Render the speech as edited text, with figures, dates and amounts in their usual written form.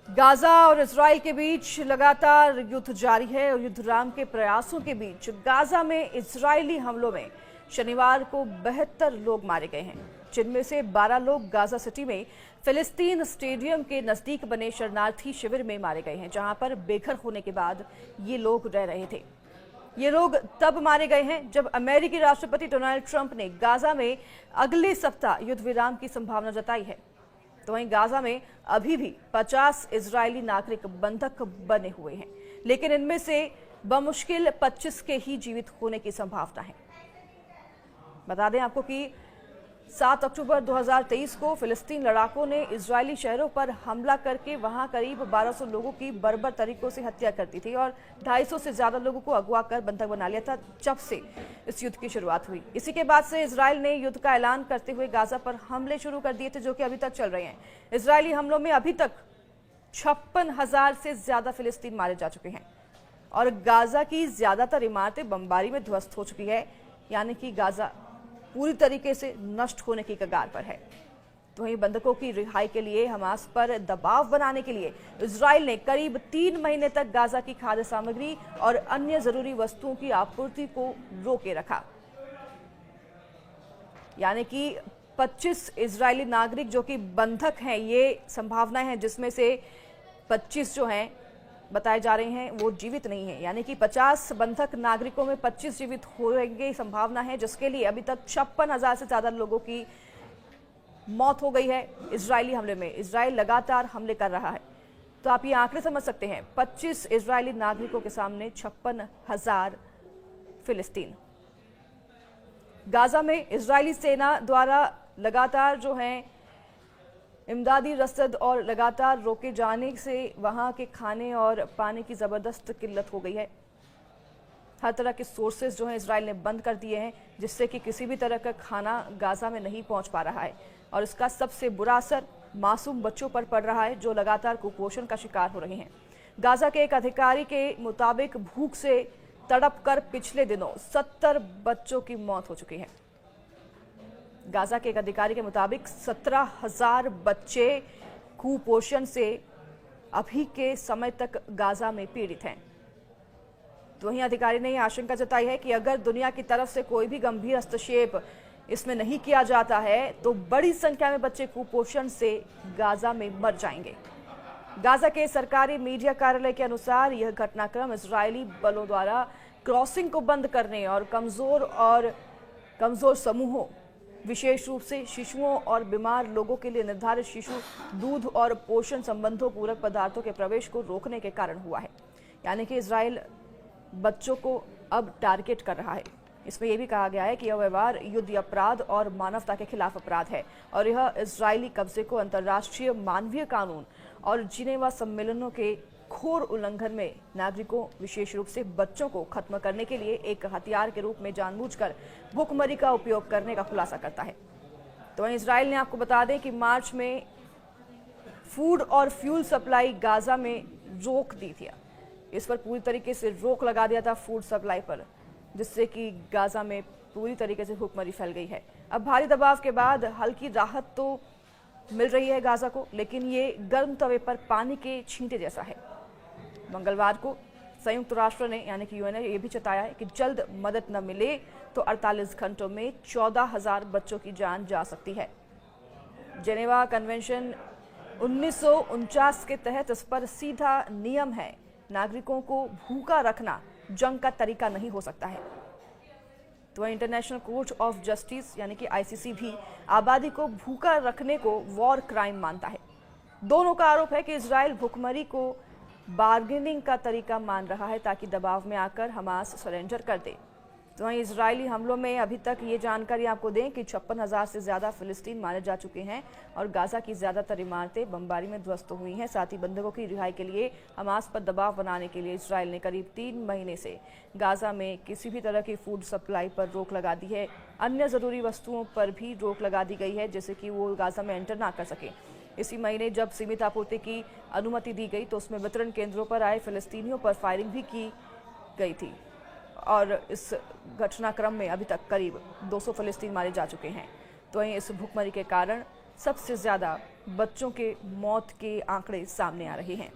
Gaza और Israel के बीच लगातार युद्ध जारी है और युद्ध विराम के प्रयासों के बीच गाजा में इजरायली हमलों में शनिवार को 72 लोग मारे गए हैं, जिनमें से 12 लोग गाजा सिटी में फिलिस्तीन स्टेडियम के नजदीक बने शरणार्थी शिविर में मारे गए हैं, जहां पर बेघर होने के बाद ये लोग रह रहे थे। ये लोग तब मारे गए हैं जब अमेरिकी राष्ट्रपति डोनाल्ड ट्रंप ने गाजा में अगले सप्ताह युद्ध विराम की संभावना जताई है। तो वहीं गाजा में अभी भी 50 इजरायली नागरिक बंधक बने हुए हैं, लेकिन इनमें से बमुश्किल 25 के ही जीवित होने की संभावना है। बता दें आपको कि 7 अक्टूबर 2023 को फिलिस्तीन लड़ाकों ने इजरायली शहरों पर हमला करके वहां करीब 1200 लोगों की बर्बर तरीकों से हत्या कर दी थी और 250 से ज्यादा लोगों को अगवा कर बंधक बना लिया था, जब से इस युद्ध की शुरुआत हुई। इसी के बाद से इजरायल ने युद्ध का ऐलान करते हुए गाजा पर हमले शुरू कर दिए थे, जो कि अभी तक चल रहे हैं। इजरायली हमलों में अभी तक 56,000 से ज्यादा फिलिस्तीन मारे जा चुके हैं और गाजा की ज्यादातर इमारतें बमबारी में ध्वस्त हो चुकी है, यानी कि गाजा पूरी तरीके से नष्ट होने की कगार पर है। तो वहीं बंधकों की रिहाई के लिए हमास पर दबाव बनाने के लिए इजराइल ने करीब 3 महीने तक गाजा की खाद्य सामग्री और अन्य जरूरी वस्तुओं की आपूर्ति को रोके रखा। यानी कि 25 इजरायली नागरिक जो कि बंधक हैं, ये संभावना है जिसमें से 25 जो हैं बताए जा रहे हैं वो जीवित नहीं है, यानी कि 50 बंधक नागरिकों में 25 जीवित होने संभावना है, जिसके लिए अभी तक 56,000 से ज्यादा लोगों की मौत हो गई है इजरायली हमले में। इजराइल लगातार हमले कर रहा है, तो आप ये आंकड़े समझ सकते हैं। 25 इजरायली नागरिकों के सामने 56,000 फिलिस्तीन। गाजा में इजरायली सेना द्वारा लगातार जो है इमदादी रसद और लगातार रोके जाने से वहां के खाने और पानी की जबरदस्त किल्लत हो गई है। हर तरह के सोर्सेज जो हैं इजराइल ने बंद कर दिए हैं, जिससे कि किसी भी तरह का खाना गाजा में नहीं पहुंच पा रहा है और इसका सबसे बुरा असर मासूम बच्चों पर पड़ रहा है, जो लगातार कुपोषण का शिकार हो रहे हैं। गाजा के एक अधिकारी के मुताबिक भूख से तड़प कर पिछले दिनों 70 बच्चों की मौत हो चुकी है। गाजा के एक अधिकारी के मुताबिक 17,000 बच्चे कुपोषण से अभी के समय तक गाजा में पीड़ित हैं। तो वहीं अधिकारी ने यह आशंका जताई है कि अगर दुनिया की तरफ से कोई भी गंभीर हस्तक्षेप इसमें नहीं किया जाता है तो बड़ी संख्या में बच्चे कुपोषण से गाजा में मर जाएंगे। गाजा के सरकारी मीडिया कार्यालय के अनुसार यह घटनाक्रम इजरायली बलों द्वारा क्रॉसिंग को बंद करने और कमजोर समूहों, विशेष रूप से शिशुओं और बीमार लोगों के लिए निर्धारित शिशु दूध और पोषण संबंधों पूरक पदार्थों के प्रवेश को रोकने के कारण हुआ है। यानी कि इजराइल बच्चों को अब टारगेट कर रहा है। इसमें यह भी कहा गया है कि यह व्यवहार युद्ध अपराध और मानवता के खिलाफ अपराध है और यह इजरायली कब्जे को अंतर्राष्ट्रीय मानवीय कानून और जिनेवा सम्मेलनों के घोर उल्लंघन में नागरिकों, विशेष रूप से बच्चों को खत्म करने के लिए एक हथियार के रूप में जानबूझकर भूखमरी का उपयोग करने का खुलासा करता है। तो वहीं इजराइल ने आपको बता दें कि मार्च में फूड और फ्यूल सप्लाई गाजा में रोक दी थी। इस पर पूरी तरीके से रोक लगा दिया था फूड सप्लाई पर, जिससे कि गाजा में पूरी तरीके से भूखमरी फैल गई है। अब भारी दबाव के बाद हल्की राहत तो मिल रही है गाजा को, लेकिन ये गर्म तवे पर पानी के छींटे जैसा है। मंगलवार को संयुक्त राष्ट्र ने यानी कि यूएन ने यह भी जताया है कि जल्द मदद न मिले तो 48 घंटों में 14,000 बच्चों की जान जा सकती है। जेनेवा कन्वेंशन 1949 के तहत इस पर सीधा नियम है। नागरिकों को भूखा रखना जंग का तरीका नहीं हो सकता है। तो इंटरनेशनल कोर्ट ऑफ जस्टिस यानी कि आईसीसी भी आबादी को भूखा रखने को वॉर क्राइम मानता है। दोनों का आरोप है कि इजराइल भूखमरी को बार्गेनिंग का तरीका मान रहा है ताकि दबाव में आकर हमास सरेंडर कर दे। तो वहीं इजरायली हमलों में अभी तक ये जानकारी आपको दें कि 56,000 से ज्यादा फिलिस्तीन मारे जा चुके हैं और गाजा की ज्यादातर इमारतें बमबारी में ध्वस्त हुई हैं। साथ ही बंधकों की रिहाई के लिए हमास पर दबाव बनाने के लिए इजराइल ने करीब 3 महीने से गाजा में किसी भी तरह की फूड सप्लाई पर रोक लगा दी है। अन्य जरूरी वस्तुओं पर भी रोक लगा दी गई है, जैसे कि वो गाजा में एंटर ना कर सके। इसी महीने जब सीमित आपूर्ति की अनुमति दी गई तो उसमें वितरण केंद्रों पर आए फिलिस्तीनियों पर फायरिंग भी की गई थी और इस घटनाक्रम में अभी तक करीब 200 फिलिस्तीन मारे जा चुके हैं। तो वहीं इस भूखमरी के कारण सबसे ज्यादा बच्चों के मौत के आंकड़े सामने आ रहे हैं।